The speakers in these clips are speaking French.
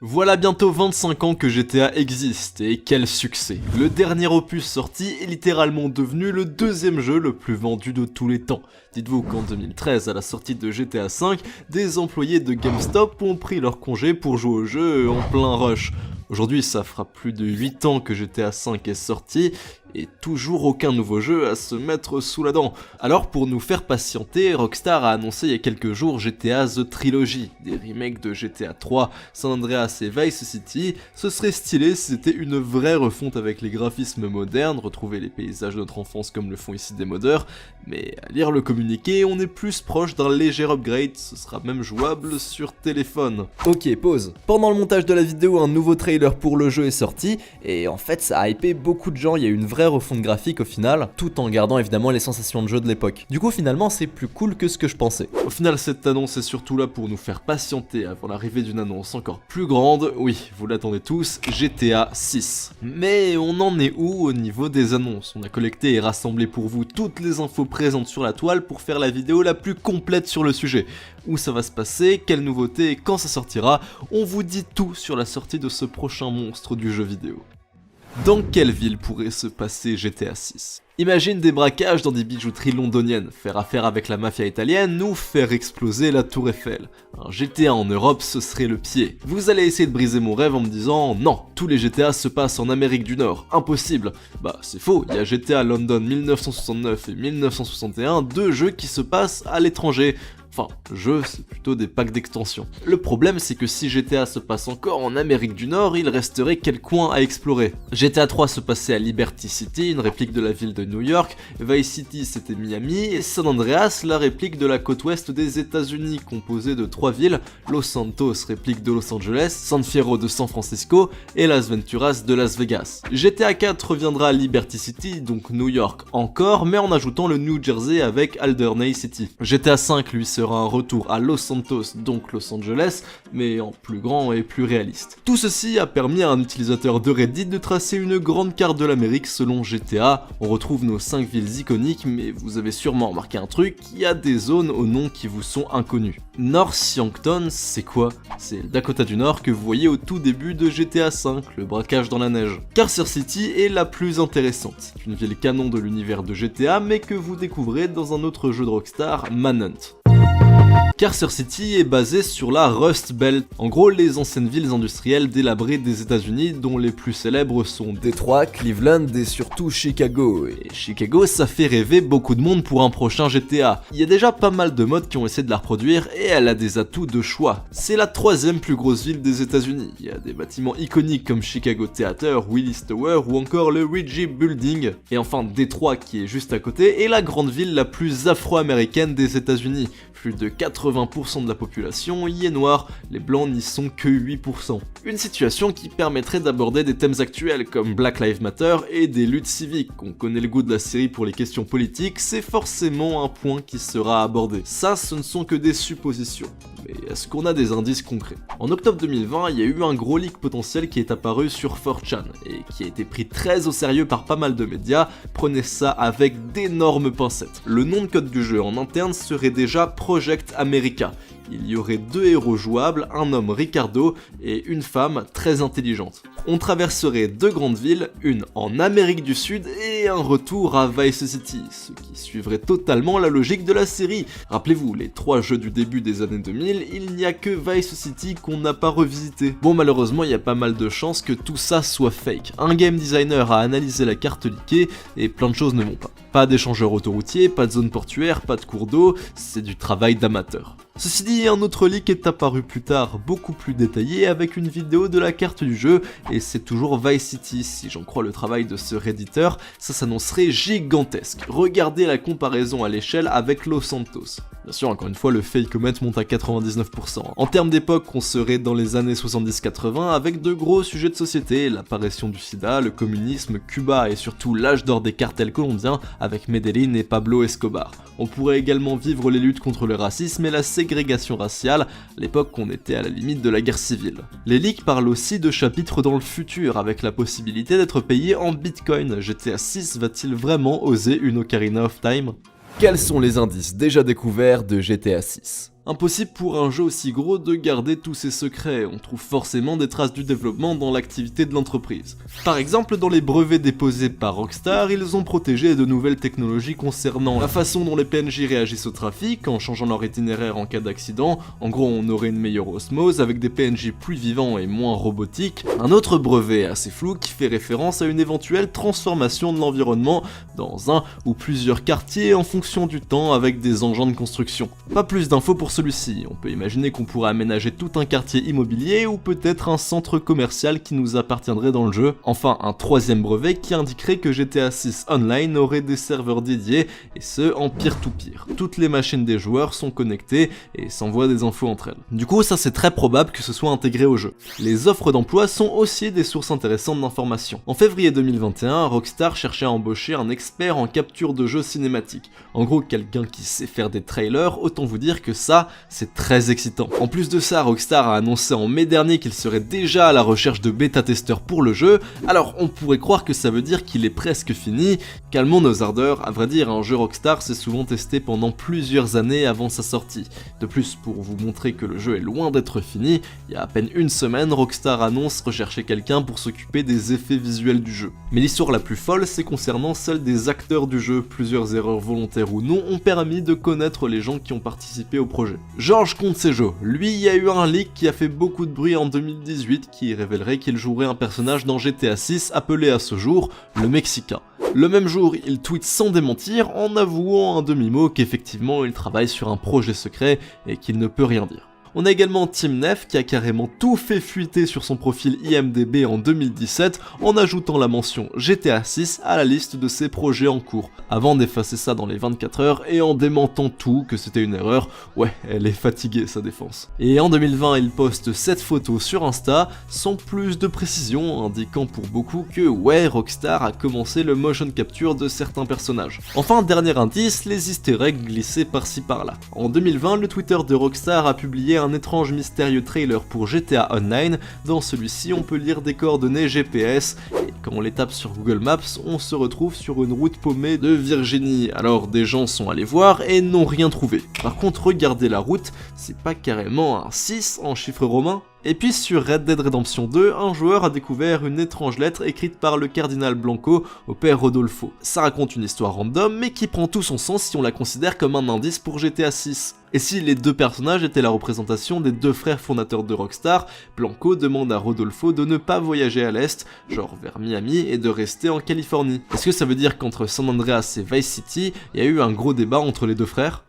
Voilà bientôt 25 ans que GTA existe, et quel succès. Le dernier opus sorti est littéralement devenu le deuxième jeu le plus vendu de tous les temps. Dites-vous qu'en 2013, à la sortie de GTA V, des employés de GameStop ont pris leur congé pour jouer au jeu en plein rush. Aujourd'hui, ça fera plus de 8 ans que GTA V est sorti, et toujours aucun nouveau jeu à se mettre sous la dent. Alors pour nous faire patienter, Rockstar a annoncé il y a quelques jours GTA The Trilogy, des remakes de GTA 3, San Andreas et Vice City. Ce serait stylé si c'était une vraie refonte avec les graphismes modernes, retrouver les paysages de notre enfance comme le font ici des modeurs, mais à lire le communiqué, on est plus proche d'un léger upgrade, ce sera même jouable sur téléphone. Ok, pause. Pendant le montage de la vidéo, un nouveau trailer pour le jeu est sorti, et en fait ça a hypé beaucoup de gens, il y a eu une vraie refonte graphique au final, tout en gardant évidemment les sensations de jeu de l'époque. Du coup finalement c'est plus cool que ce que je pensais. Au final cette annonce est surtout là pour nous faire patienter avant l'arrivée d'une annonce encore plus grande, oui, vous l'attendez tous, GTA 6. Mais on en est où au niveau des annonces? On a collecté et rassemblé pour vous toutes les infos présentes sur la toile pour faire la vidéo la plus complète sur le sujet. Où ça va se passer, quelles nouveautés et quand ça sortira, on vous dit tout sur la sortie de ce prochain monstre du jeu vidéo. Dans quelle ville pourrait se passer GTA 6? Imagine des braquages dans des bijouteries londoniennes, faire affaire avec la mafia italienne ou faire exploser la tour Eiffel. Un GTA en Europe, ce serait le pied. Vous allez essayer de briser mon rêve en me disant « Non, tous les GTA se passent en Amérique du Nord, impossible !» Bah c'est faux, il y a GTA London 1969 et 1961, deux jeux qui se passent à l'étranger. Enfin, jeux, c'est plutôt des packs d'extension. Le problème, c'est que si GTA se passe encore en Amérique du Nord, il resterait quel coin à explorer. GTA 3 se passait à Liberty City, une réplique de la ville de New York, Vice City c'était Miami, et San Andreas, la réplique de la côte ouest des États-Unis, composée de 3 villes, Los Santos, réplique de Los Angeles, San Fierro de San Francisco, et Las Venturas de Las Vegas. GTA 4 reviendra à Liberty City, donc New York encore, mais en ajoutant le New Jersey avec Alderney City. GTA 5 lui sera un retour à Los Santos, donc Los Angeles, mais en plus grand et plus réaliste. Tout ceci a permis à un utilisateur de Reddit de tracer une grande carte de l'Amérique selon GTA. On retrouve nos 5 villes iconiques, mais vous avez sûrement remarqué un truc, il y a des zones aux noms qui vous sont inconnus. North Yankton, c'est quoi? C'est le Dakota du Nord que vous voyez au tout début de GTA V, le braquage dans la neige. Carcer City est la plus intéressante. C'est une ville canon de l'univers de GTA, mais que vous découvrez dans un autre jeu de Rockstar, Manhunt. Carcer City est basé sur la Rust Belt, en gros les anciennes villes industrielles délabrées des États-Unis dont les plus célèbres sont Détroit, Cleveland et surtout Chicago. Et Chicago ça fait rêver beaucoup de monde pour un prochain GTA. Il y a déjà pas mal de mods qui ont essayé de la reproduire et elle a des atouts de choix. C'est la 3e plus grosse ville des États-Unis. Il y a des bâtiments iconiques comme Chicago Theater, Willis Tower ou encore le Reggie Building. Et enfin Détroit qui est juste à côté est la grande ville la plus afro-américaine des États-Unis. Plus de 80% de la population y est noire, les blancs n'y sont que 8%. Une situation qui permettrait d'aborder des thèmes actuels comme Black Lives Matter et des luttes civiques. On connaît le goût de la série pour les questions politiques, c'est forcément un point qui sera abordé. Ça, ce ne sont que des suppositions. Mais est-ce qu'on a des indices concrets? En octobre 2020, il y a eu un gros leak potentiel qui est apparu sur 4chan et qui a été pris très au sérieux par pas mal de médias. Prenez ça avec d'énormes pincettes. Le nom de code du jeu en interne serait déjà Project America. Il y aurait 2 héros jouables, un homme Ricardo et une femme très intelligente. On traverserait 2 grandes villes, une en Amérique du Sud et un retour à Vice City, ce qui suivrait totalement la logique de la série. Rappelez-vous, les 3 jeux du début des années 2000, il n'y a que Vice City qu'on n'a pas revisité. Bon, malheureusement, il y a pas mal de chances que tout ça soit fake. Un game designer a analysé la carte leakée et plein de choses ne vont pas. Pas d'échangeur autoroutier, pas de zone portuaire, pas de cours d'eau, c'est du travail d'amateur. Ceci dit, un autre leak est apparu plus tard, beaucoup plus détaillé, avec une vidéo de la carte du jeu, et c'est toujours Vice City, si j'en crois le travail de ce redditeur, ça s'annoncerait gigantesque. Regardez la comparaison à l'échelle avec Los Santos. Bien sûr, encore une fois, le fake-o-mètre monte à 99%. En termes d'époque, on serait dans les années 70-80 avec de gros sujets de société, l'apparition du sida, le communisme, Cuba et surtout l'âge d'or des cartels colombiens avec Medellín et Pablo Escobar. On pourrait également vivre les luttes contre le racisme et la ségrégation raciale, à l'époque on était à la limite de la guerre civile. Les leaks parlent aussi de chapitres dans le futur avec la possibilité d'être payé en bitcoin. GTA 6 va-t-il vraiment oser une Ocarina of Time? Quels sont les indices déjà découverts de GTA 6? Impossible pour un jeu aussi gros de garder tous ses secrets, on trouve forcément des traces du développement dans l'activité de l'entreprise. Par exemple, dans les brevets déposés par Rockstar, ils ont protégé de nouvelles technologies concernant la façon dont les PNJ réagissent au trafic, en changeant leur itinéraire en cas d'accident. En gros, on aurait une meilleure osmose avec des PNJ plus vivants et moins robotiques. Un autre brevet assez flou qui fait référence à une éventuelle transformation de l'environnement dans un ou plusieurs quartiers en fonction du temps avec des engins de construction. Pas plus d'infos pour celui-ci, on peut imaginer qu'on pourrait aménager tout un quartier immobilier ou peut-être un centre commercial qui nous appartiendrait dans le jeu. Enfin, un troisième brevet qui indiquerait que GTA 6 Online aurait des serveurs dédiés, et ce en peer-to-peer. Toutes les machines des joueurs sont connectées et s'envoient des infos entre elles. Du coup, ça c'est très probable que ce soit intégré au jeu. Les offres d'emploi sont aussi des sources intéressantes d'informations. En février 2021, Rockstar cherchait à embaucher un expert en capture de jeux cinématiques. En gros, quelqu'un qui sait faire des trailers, autant vous dire que ça, c'est très excitant. En plus de ça, Rockstar a annoncé en mai dernier qu'il serait déjà à la recherche de bêta-testeurs pour le jeu, alors on pourrait croire que ça veut dire qu'il est presque fini. Calmons nos ardeurs, à vrai dire, un jeu Rockstar s'est souvent testé pendant plusieurs années avant sa sortie. De plus, pour vous montrer que le jeu est loin d'être fini, il y a à peine une semaine, Rockstar annonce rechercher quelqu'un pour s'occuper des effets visuels du jeu. Mais l'histoire la plus folle, c'est concernant celle des acteurs du jeu. Plusieurs erreurs volontaires ou non ont permis de connaître les gens qui ont participé au projet. George Conceijo, lui, il y a eu un leak qui a fait beaucoup de bruit en 2018 qui révélerait qu'il jouerait un personnage dans GTA 6 appelé à ce jour le Mexicain. Le même jour, il tweet sans démentir en avouant un demi-mot qu'effectivement il travaille sur un projet secret et qu'il ne peut rien dire. On a également Team Nef qui a carrément tout fait fuiter sur son profil IMDb en 2017 en ajoutant la mention GTA 6 à la liste de ses projets en cours, avant d'effacer ça dans les 24 heures et en démentant tout que c'était une erreur. Ouais, elle est fatiguée sa défense. Et en 2020, il poste cette photo sur Insta sans plus de précision, indiquant pour beaucoup que ouais, Rockstar a commencé le motion capture de certains personnages. Enfin, dernier indice, les easter eggs glissés par-ci par-là. En 2020, le Twitter de Rockstar a publié un étrange mystérieux trailer pour GTA Online. Dans celui-ci, on peut lire des coordonnées GPS et quand on les tape sur Google Maps, on se retrouve sur une route paumée de Virginie. Alors des gens sont allés voir et n'ont rien trouvé. Par contre, regardez la route, c'est pas carrément un 6 en chiffres romains? Et puis sur Red Dead Redemption 2, un joueur a découvert une étrange lettre écrite par le cardinal Blanco au père Rodolfo. Ça raconte une histoire random, mais qui prend tout son sens si on la considère comme un indice pour GTA 6. Et si les deux personnages étaient la représentation des deux frères fondateurs de Rockstar, Blanco demande à Rodolfo de ne pas voyager à l'est, genre vers Miami, et de rester en Californie. Est-ce que ça veut dire qu'entre San Andreas et Vice City, il y a eu un gros débat entre les deux frères?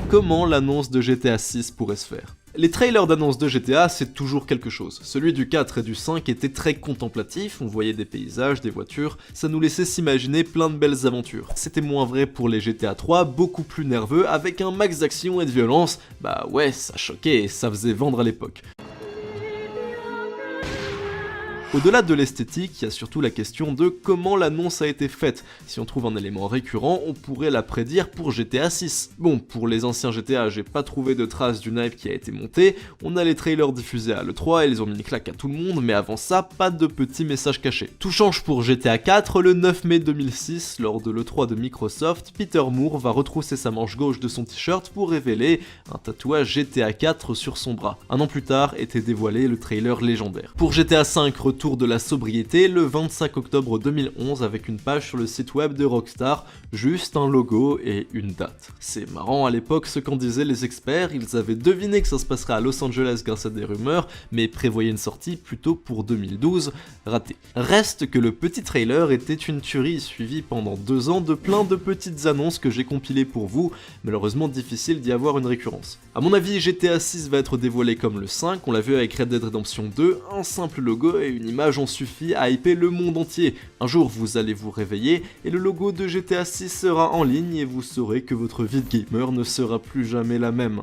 Comment l'annonce de GTA 6 pourrait se faire? Les trailers d'annonce de GTA, c'est toujours quelque chose. Celui du 4 et du 5 était très contemplatif, on voyait des paysages, des voitures, ça nous laissait s'imaginer plein de belles aventures. C'était moins vrai pour les GTA 3, beaucoup plus nerveux, avec un max d'action et de violence. Bah ouais, ça choquait et ça faisait vendre à l'époque. Au-delà de l'esthétique, il y a surtout la question de comment l'annonce a été faite. Si on trouve un élément récurrent, on pourrait la prédire pour GTA 6. Bon, pour les anciens GTA, j'ai pas trouvé de traces d'une hype qui a été montée, on a les trailers diffusés à l'E3 et ils ont mis une claque à tout le monde, mais avant ça, pas de petits messages cachés. Tout change pour GTA 4, le 9 mai 2006, lors de l'E3 de Microsoft, Peter Moore va retrousser sa manche gauche de son t-shirt pour révéler un tatouage GTA 4 sur son bras. Un an plus tard était dévoilé le trailer légendaire. Pour GTA 5, retour de la sobriété le 25 octobre 2011 avec une page sur le site web de Rockstar, juste un logo et une date. C'est marrant à l'époque ce qu'en disaient les experts, ils avaient deviné que ça se passerait à Los Angeles grâce à des rumeurs, mais prévoyaient une sortie plutôt pour 2012, raté. Reste que le petit trailer était une tuerie suivie pendant 2 ans de plein de petites annonces que j'ai compilées pour vous, malheureusement difficile d'y avoir une récurrence. A mon avis, GTA 6 va être dévoilé comme le 5, on l'a vu avec Red Dead Redemption 2, un simple logo et une image ont suffi à hyper le monde entier. Un jour vous allez vous réveiller et le logo de GTA 6 sera en ligne et vous saurez que votre vie de gamer ne sera plus jamais la même.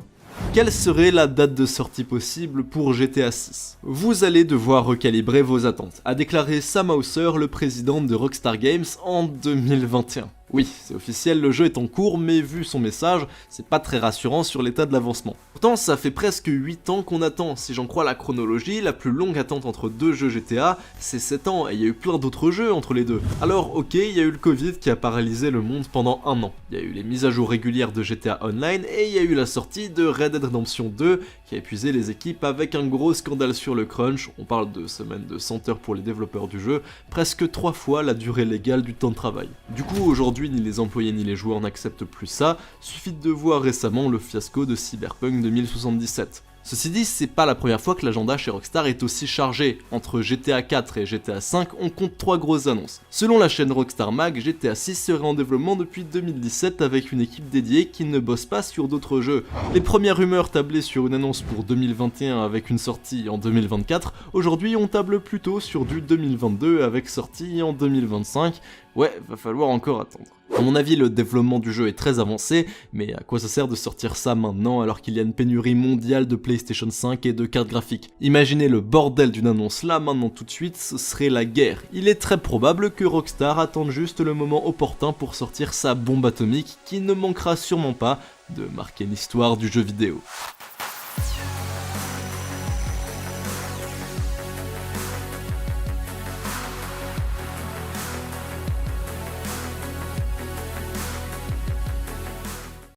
Quelle serait la date de sortie possible pour GTA 6? Vous allez devoir recalibrer vos attentes, a déclaré Sam Houser, le président de Rockstar Games en 2021. Oui, c'est officiel, le jeu est en cours, mais vu son message, c'est pas très rassurant sur l'état de l'avancement. Pourtant, ça fait presque 8 ans qu'on attend, si j'en crois la chronologie, la plus longue attente entre deux jeux GTA, c'est 7 ans, et il y a eu plein d'autres jeux entre les deux. Alors ok, il y a eu le Covid qui a paralysé le monde pendant un an, il y a eu les mises à jour régulières de GTA Online, et il y a eu la sortie de Red Dead Redemption 2, qui a épuisé les équipes avec un gros scandale sur le crunch, on parle de semaines de 100 heures pour les développeurs du jeu, presque 3 fois la durée légale du temps de travail. Du coup, aujourd'hui, ni les employés ni les joueurs n'acceptent plus ça, suffit de voir récemment le fiasco de Cyberpunk 2077. Ceci dit, c'est pas la première fois que l'agenda chez Rockstar est aussi chargé. Entre GTA 4 et GTA 5, on compte 3 grosses annonces. Selon la chaîne Rockstar Mag, GTA 6 serait en développement depuis 2017 avec une équipe dédiée qui ne bosse pas sur d'autres jeux. Les premières rumeurs tablaient sur une annonce pour 2021 avec une sortie en 2024, aujourd'hui on table plutôt sur du 2022 avec sortie en 2025. Ouais, va falloir encore attendre. À mon avis, le développement du jeu est très avancé, mais à quoi ça sert de sortir ça maintenant alors qu'il y a une pénurie mondiale de PlayStation 5 et de cartes graphiques? Imaginez le bordel d'une annonce là, maintenant tout de suite, ce serait la guerre. Il est très probable que Rockstar attende juste le moment opportun pour sortir sa bombe atomique qui ne manquera sûrement pas de marquer l'histoire du jeu vidéo.